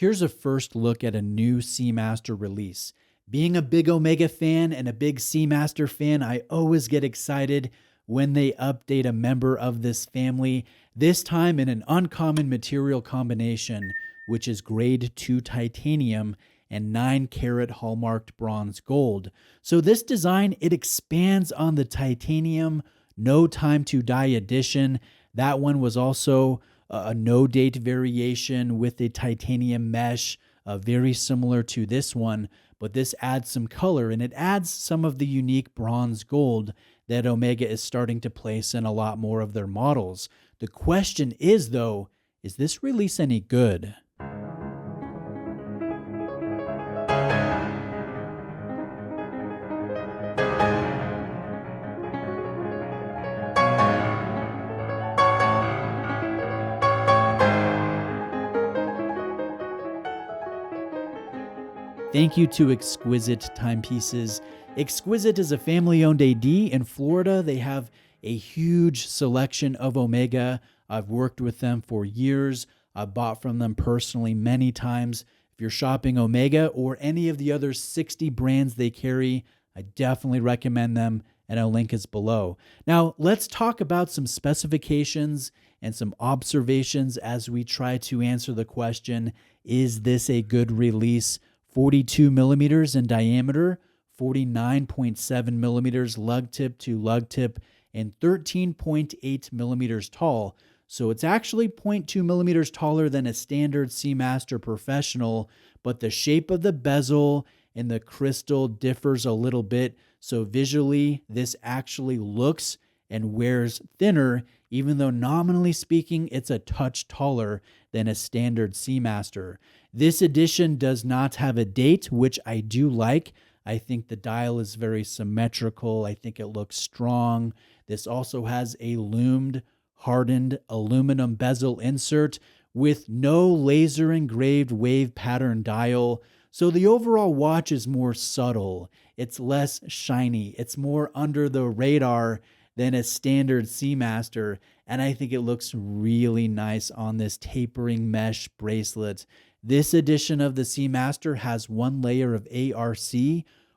Here's a first look at a new Seamaster release. Being a big Omega fan and a big Seamaster fan, I always get excited when they update a member of this family, this time in an uncommon material combination, which is grade 2 titanium and 9-carat hallmarked bronze gold. So this design, it expands on the titanium no time to die edition. That one was also a no date variation with a titanium mesh, very similar to this one, but this adds some color and it adds some of the unique bronze gold that Omega is starting to place in a lot more of their models. The question is, though, is this release any good? Thank you to Exquisite Timepieces. Exquisite is a family-owned AD in Florida. They have a huge selection of Omega. I've worked with them for years. I've bought from them personally many times. If you're shopping Omega or any of the other 60 brands they carry, I definitely recommend them, and a link is below. Now, let's talk about some specifications and some observations as we try to answer the question, is this a good release? 42 millimeters in diameter, 49.7 millimeters lug tip to lug tip, and 13.8 millimeters tall. So it's actually 0.2 millimeters taller than a standard Seamaster Professional, but the shape of the bezel and the crystal differs a little bit. So visually, this actually looks and wears thinner, even though nominally speaking, it's a touch taller than a standard Seamaster. This edition does not have a date, which I do like. I think the dial is very symmetrical. I think it looks strong. This also has a lumed, hardened aluminum bezel insert with no laser engraved wave pattern dial. So the overall watch is more subtle. It's less shiny. It's more under the radar than a standard Seamaster. And I think it looks really nice on this tapering mesh bracelet. This edition of the Seamaster has one layer of ARC,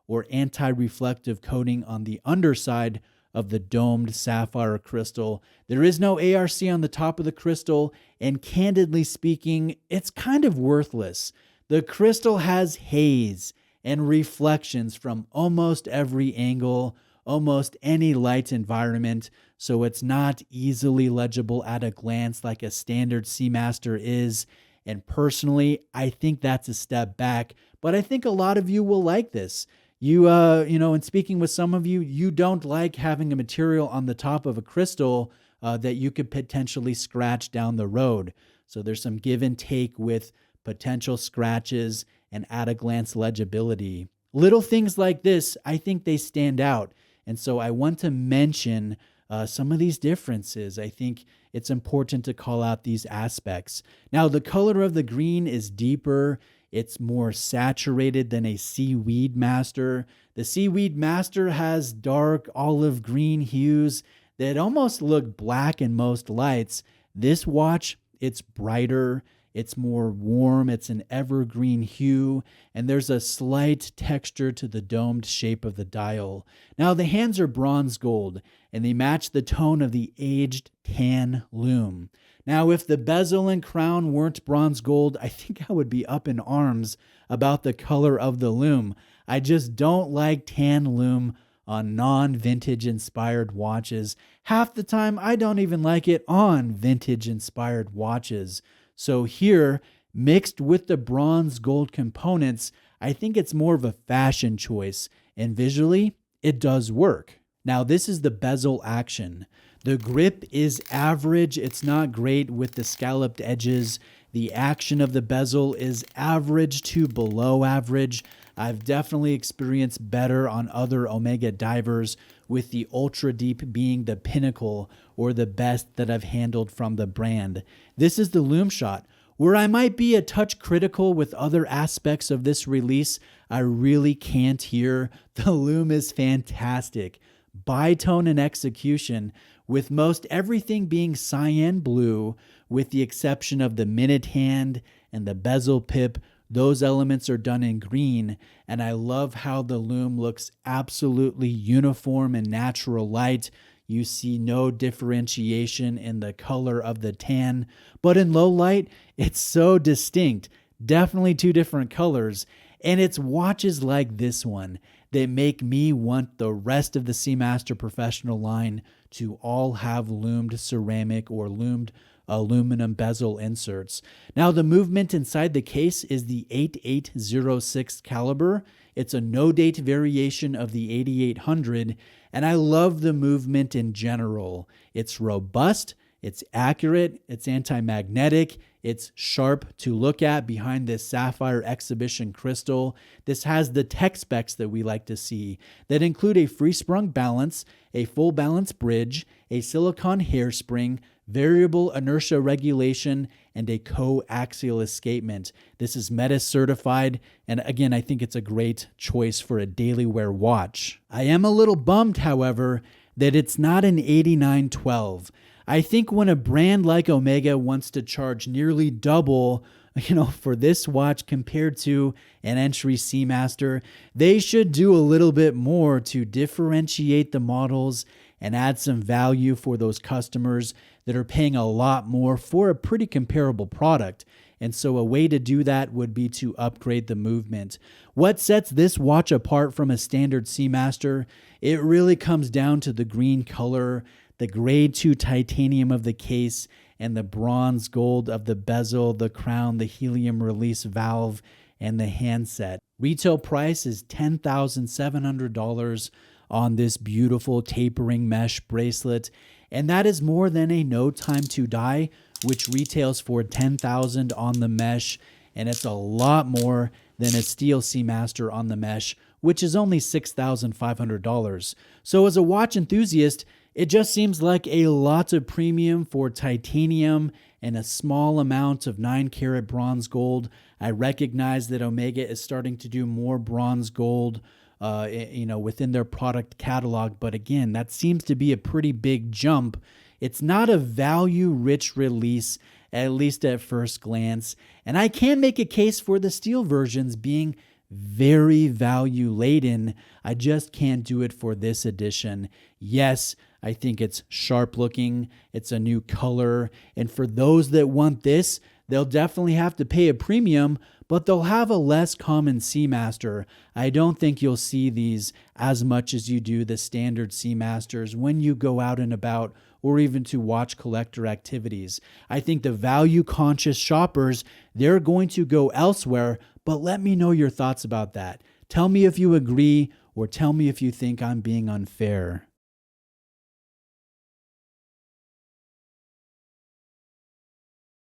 or anti-reflective coating, on the underside of the domed sapphire crystal. There is no ARC on the top of the crystal, and candidly speaking, it's kind of worthless. The crystal has haze and reflections from almost every angle, almost any light environment, so it's not easily legible at a glance like a standard Seamaster is. And personally, I think that's a step back, but I think a lot of you will like this. In speaking with some of you, you don't like having a material on the top of a crystal that you could potentially scratch down the road. So there's some give and take with potential scratches and at-a-glance legibility. Little things like this, I think they stand out. And so I want to mention some of these differences. I think it's important to call out these aspects. Now, the color of the green is deeper. It's more saturated than a Seaweed Master. The Seaweed Master has dark olive green hues that almost look black in most lights. This watch, it's brighter. It's more warm, it's an evergreen hue, and there's a slight texture to the domed shape of the dial. Now, the hands are bronze gold, and they match the tone of the aged tan lume. Now, if the bezel and crown weren't bronze gold, I think I would be up in arms about the color of the lume. I just don't like tan lume on non-vintage inspired watches. Half the time, I don't even like it on vintage inspired watches. So here, mixed with the bronze gold components, I think it's more of a fashion choice, and visually, it does work. Now, this is the bezel action. The grip is average. It's not great with the scalloped edges. The action of the bezel is average to below average. I've definitely experienced better on other Omega divers, with the Ultra Deep being the pinnacle or the best that I've handled from the brand. This is the lume shot. Where I might be a touch critical with other aspects of this release, I really can't here. The lume is fantastic. Bitone and execution, with most everything being cyan blue, with the exception of the minute hand and the bezel pip, those elements are done in green, and I love how the lume looks absolutely uniform and natural light. You see no differentiation in the color of the tan, but in low light, it's so distinct. Definitely two different colors, and it's watches like this one that make me want the rest of the Seamaster Professional line to all have lumed ceramic or lumed aluminum bezel inserts. Now, the movement inside the case is the 8806 caliber. It's a no-date variation of the 8800, and I love the movement in general. It's robust, it's accurate, it's anti-magnetic, it's sharp to look at behind this sapphire exhibition crystal. This has the tech specs that we like to see that include a free-sprung balance, a full balance bridge, a silicone hairspring, variable inertia regulation, and a coaxial escapement. This is Metis certified, and again, I think it's a great choice for a daily wear watch. I am a little bummed, however, that it's not an 8912. I think when a brand like Omega wants to charge nearly double, for this watch compared to an entry Seamaster, they should do a little bit more to differentiate the models and add some value for those customers that are paying a lot more for a pretty comparable product. And so a way to do that would be to upgrade the movement. What sets this watch apart from a standard Seamaster? It really comes down to the green color, the grade 2 titanium of the case, and the bronze gold of the bezel, the crown, the helium release valve, and the handset. Retail price is $10,700 on this beautiful tapering mesh bracelet, and that is more than a No Time to Die, which retails for $10,000 on the mesh, and it's a lot more than a steel Seamaster on the mesh, which is only $6,500. So as a watch enthusiast, it just seems like a lot of premium for titanium and a small amount of 9-karat bronze gold. I recognize that Omega is starting to do more bronze gold within their product catalog, but again, that seems to be a pretty big jump. It's not a value-rich release, at least at first glance, and I can make a case for the steel versions being very value-laden. I just can't do it for this edition. Yes, I think it's sharp looking, it's a new color, and for those that want this, they'll definitely have to pay a premium, but they'll have a less common Seamaster. I don't think you'll see these as much as you do the standard Seamasters when you go out and about or even to watch collector activities. I think the value-conscious shoppers, they're going to go elsewhere, but let me know your thoughts about that. Tell me if you agree or tell me if you think I'm being unfair.